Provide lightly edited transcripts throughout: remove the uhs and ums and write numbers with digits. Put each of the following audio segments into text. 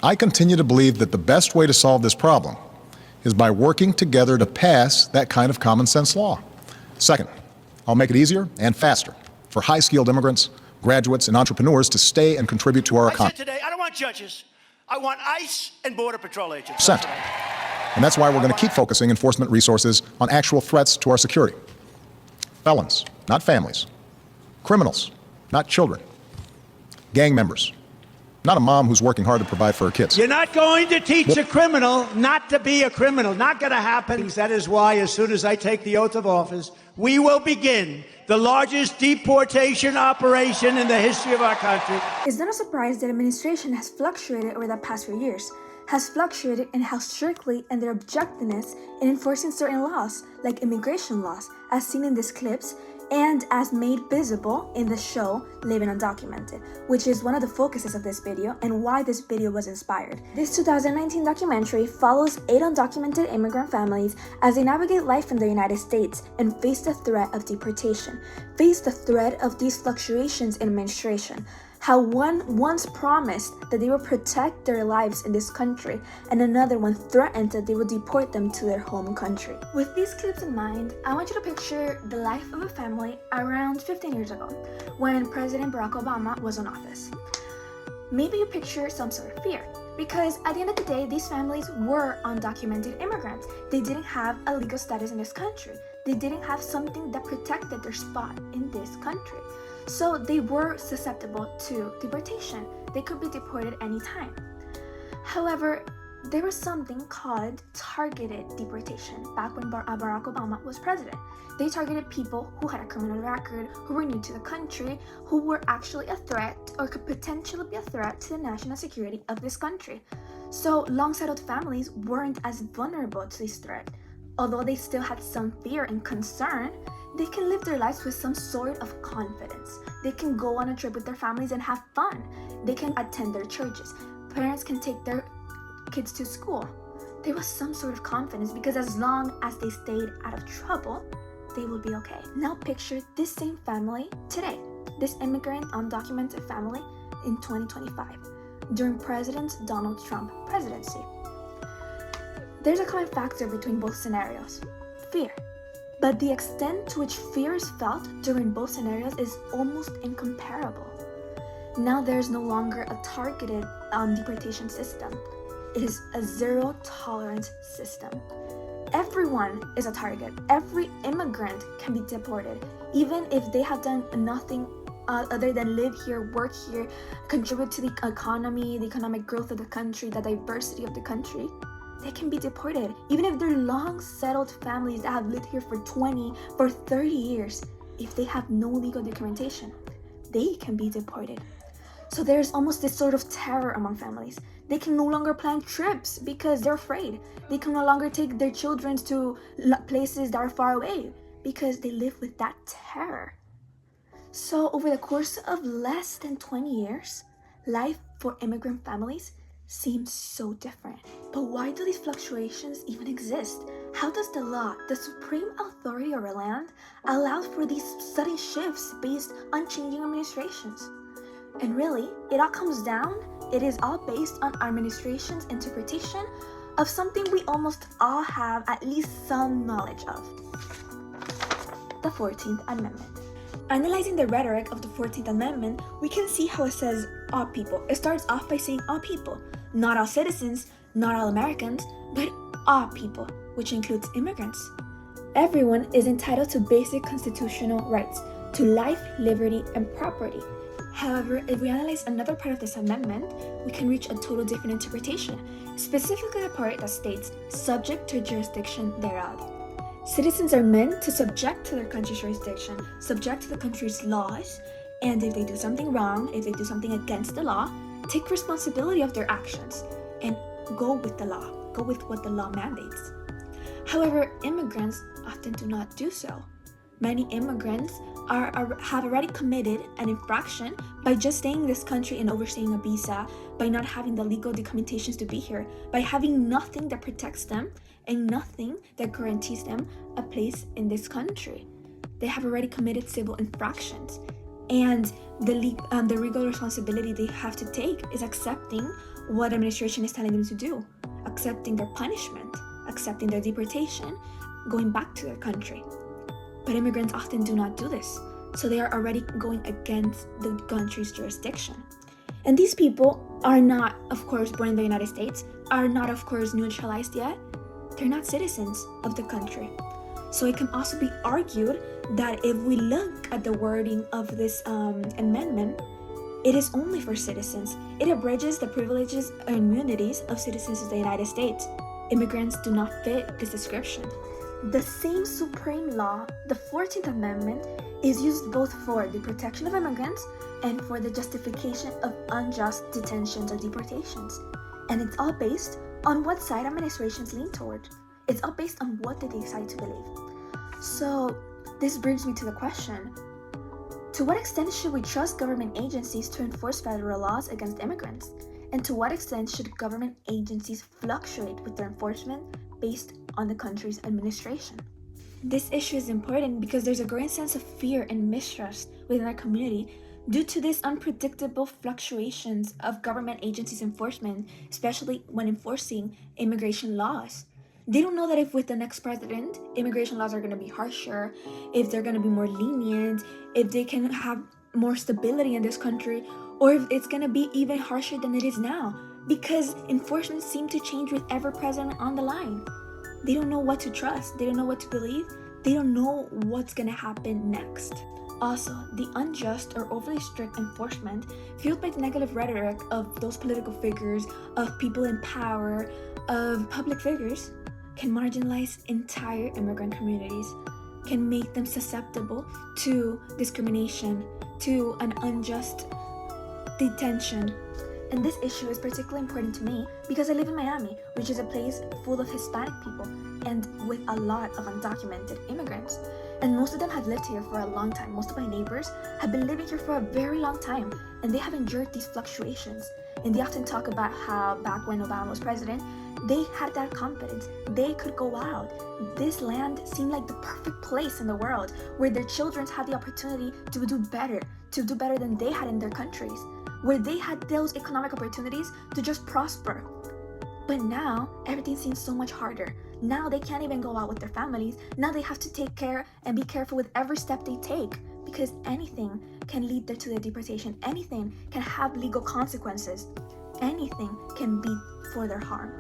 I continue to believe that the best way to solve this problem is by working together to pass that kind of common sense law. Second, I'll make it easier and faster for high-skilled immigrants, graduates, and entrepreneurs to stay and contribute to our economy. I said today, I don't want judges. I want ICE and Border Patrol agents. And that's why we're going to keep focusing enforcement resources on actual threats to our security. Felons, not families. Criminals, not children. Gang members, not a mom who's working hard to provide for her kids. You're not going to teach a criminal not to be a criminal. Not going to happen. That is why, as soon as I take the oath of office, we will begin the largest deportation operation in the history of our country. It's not a surprise that administration has fluctuated over the past few years, has fluctuated in how strictly and their objectiveness in enforcing certain laws, like immigration laws, as seen in these clips, and as made visible in the show Living Undocumented, which is one of the focuses of this video and why this video was inspired. This 2019 documentary follows 8 undocumented immigrant families as they navigate life in the United States and face the threat of deportation, face the threat of these fluctuations in administration, how one once promised that they would protect their lives in this country and another one threatened that they would deport them to their home country. With these clips in mind, I want you to picture the life of a family around 15 years ago when President Barack Obama was in office. Maybe you picture some sort of fear, because at the end of the day, these families were undocumented immigrants. They didn't have a legal status in this country. They didn't have something that protected their spot in this country. So they were susceptible to deportation. They could be deported anytime. However, there was something called targeted deportation back when Barack Obama was president. They targeted people who had a criminal record, who were new to the country, who were actually a threat or could potentially be a threat to the national security of this country. So long-settled families weren't as vulnerable to this threat. Although they still had some fear and concern, they can live their lives with some sort of confidence. They can go on a trip with their families and have fun. They can attend their churches. Parents can take their kids to school. There was some sort of confidence because as long as they stayed out of trouble, they will be okay. Now picture this same family today, this immigrant undocumented family in 2025, during President Donald Trump presidency. There's a common factor between both scenarios: fear. But the extent to which fear is felt during both scenarios is almost incomparable. Now there's no longer a targeted deportation system. It is a zero-tolerance system. Everyone is a target. Every immigrant can be deported, even if they have done nothing other than live here, work here, contribute to the economy, the economic growth of the country, the diversity of the country. They can be deported, even if they're long-settled families that have lived here for 20, for 30 years. If they have no legal documentation, they can be deported. So there's almost this sort of terror among families. They can no longer plan trips because they're afraid. They can no longer take their children to places that are far away because they live with that terror. So over the course of less than 20 years, life for immigrant families seems so different. But why do these fluctuations even exist? How does the law, the supreme authority of our land, allow for these sudden shifts based on changing administrations? And really, it all comes down, it is all based on our administration's interpretation of something we almost all have at least some knowledge of: the 14th Amendment. Analyzing the rhetoric of the 14th Amendment, we can see how it says all people. It starts off by saying all people, not all citizens, not all Americans, but all people, which includes immigrants. Everyone is entitled to basic constitutional rights, to life, liberty, and property. However, if we analyze another part of this amendment, we can reach a total different interpretation, specifically the part that states, subject to jurisdiction thereof. Citizens are meant to subject to their country's jurisdiction, subject to the country's laws, and if they do something wrong, if they do something against the law, take responsibility of their actions and go with the law, go with what the law mandates. However, immigrants often do not do so. Many immigrants have already committed an infraction by just staying in this country and overstaying a visa, by not having the legal documentations to be here, by having nothing that protects them and nothing that guarantees them a place in this country. They have already committed civil infractions, and the legal responsibility they have to take is accepting what administration is telling them to do, accepting their punishment, accepting their deportation, going back to their country. But immigrants often do not do this, so they are already going against the country's jurisdiction. And these people are not, of course, born in the United States, are not, of course, neutralized yet. They're not citizens of the country. So it can also be argued that if we look at the wording of this amendment, it is only for citizens. It abridges the privileges and immunities of citizens of the United States. Immigrants do not fit this description. The same supreme law, the 14th Amendment, is used both for the protection of immigrants and for the justification of unjust detentions or deportations. And it's all based on what side administrations lean toward. It's all based on what they decide to believe. So this brings me to the question, to what extent should we trust government agencies to enforce federal laws against immigrants? And to what extent should government agencies fluctuate with their enforcement based on the country's administration? This issue is important because there's a growing sense of fear and mistrust within our community due to these unpredictable fluctuations of government agencies' enforcement, especially when enforcing immigration laws. They don't know that if with the next president, immigration laws are going to be harsher, if they're going to be more lenient, if they can have more stability in this country, or if it's going to be even harsher than it is now, because enforcement seems to change with every president on the line. They don't know what to trust, they don't know what to believe, they don't know what's going to happen next. Also, the unjust or overly strict enforcement fueled by the negative rhetoric of those political figures, of people in power, of public figures, can marginalize entire immigrant communities, can make them susceptible to discrimination, to an unjust detention. And this issue is particularly important to me because I live in Miami, which is a place full of Hispanic people and with a lot of undocumented immigrants. And most of them have lived here for a long time. Most of my neighbors have been living here for a very long time, and they have endured these fluctuations. And they often talk about how back when Obama was president, they had that confidence. They could go out. This land seemed like the perfect place in the world where their children had the opportunity to do better than they had in their countries, where they had those economic opportunities to just prosper. But now, everything seems so much harder. Now they can't even go out with their families. Now they have to take care and be careful with every step they take because anything can lead to their deportation. Anything can have legal consequences. Anything can be for their harm.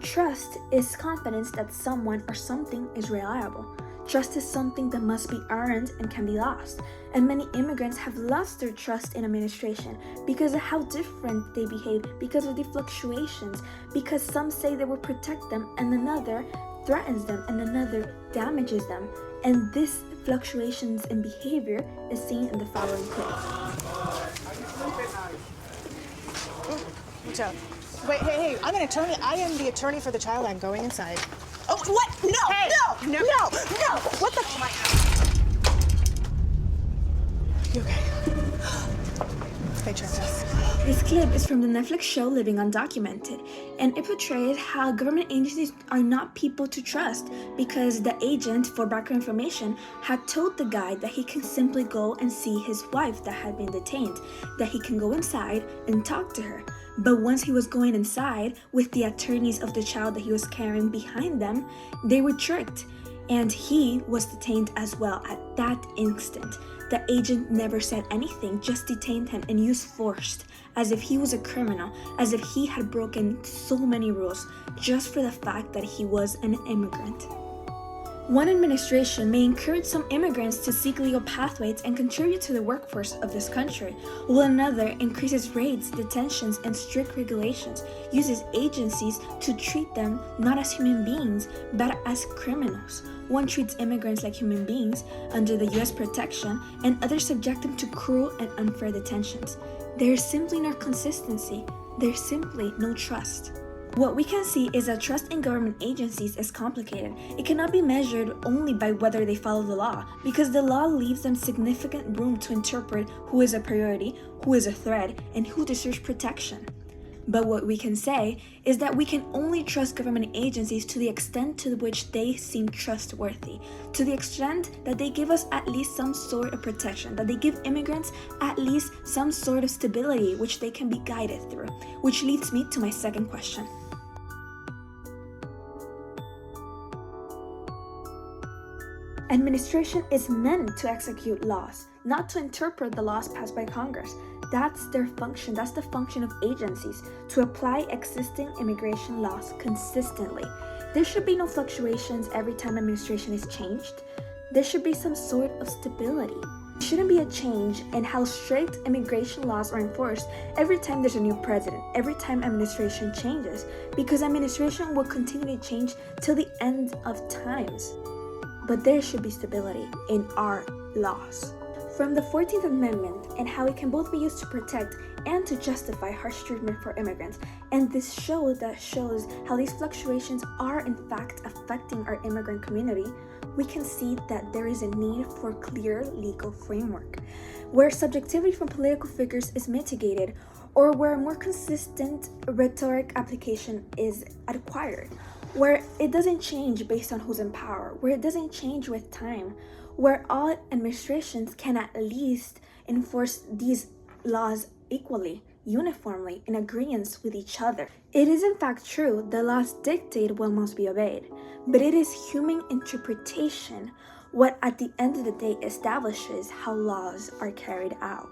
Trust is confidence that someone or something is reliable. Trust is something that must be earned and can be lost. And many immigrants have lost their trust in administration because of how different they behave, because of the fluctuations, because some say they will protect them and another threatens them and another damages them. And this fluctuations in behavior is seen in the following clip. Watch out. Wait, hey, I'm an attorney. I am the attorney for the child. I'm going inside. Oh, what? No, hey, no. What the? You okay? They tricked us. This clip is from the Netflix show Living Undocumented, and it portrays how government agencies are not people to trust because the agent for background information had told the guy that he can simply go and see his wife that had been detained, that he can go inside and talk to her. But once he was going inside with the attorneys of the child that he was carrying behind them, they were tricked, and he was detained as well at that instant. The agent never said anything, just detained him and used force, as if he was a criminal, as if he had broken so many rules, just for the fact that he was an immigrant. One administration may encourage some immigrants to seek legal pathways and contribute to the workforce of this country, while another increases raids, detentions, and strict regulations, uses agencies to treat them not as human beings, but as criminals. One treats immigrants like human beings under the U.S. protection, and others subject them to cruel and unfair detentions. There is simply no consistency. There's simply no trust. What we can see is that trust in government agencies is complicated. It cannot be measured only by whether they follow the law, because the law leaves them significant room to interpret who is a priority, who is a threat, and who deserves protection. But what we can say is that we can only trust government agencies to the extent to which they seem trustworthy, to the extent that they give us at least some sort of protection, that they give immigrants at least some sort of stability which they can be guided through. Which leads me to my second question. Administration is meant to execute laws, not to interpret the laws passed by Congress. That's their function. That's the function of agencies, to apply existing immigration laws consistently. There should be no fluctuations every time administration is changed. There should be some sort of stability. There shouldn't be a change in how strict immigration laws are enforced every time there's a new president, every time administration changes, because administration will continue to change till the end of times. But there should be stability in our laws. From the 14th Amendment and how it can both be used to protect and to justify harsh treatment for immigrants, and this show that shows how these fluctuations are in fact affecting our immigrant community, we can see that there is a need for clear legal framework, where subjectivity from political figures is mitigated, or where a more consistent rhetoric application is acquired, where it doesn't change based on who's in power, where it doesn't change with time, where all administrations can at least enforce these laws equally, uniformly, in agreement with each other. It is in fact true that laws dictate what must be obeyed, but it is human interpretation what at the end of the day establishes how laws are carried out.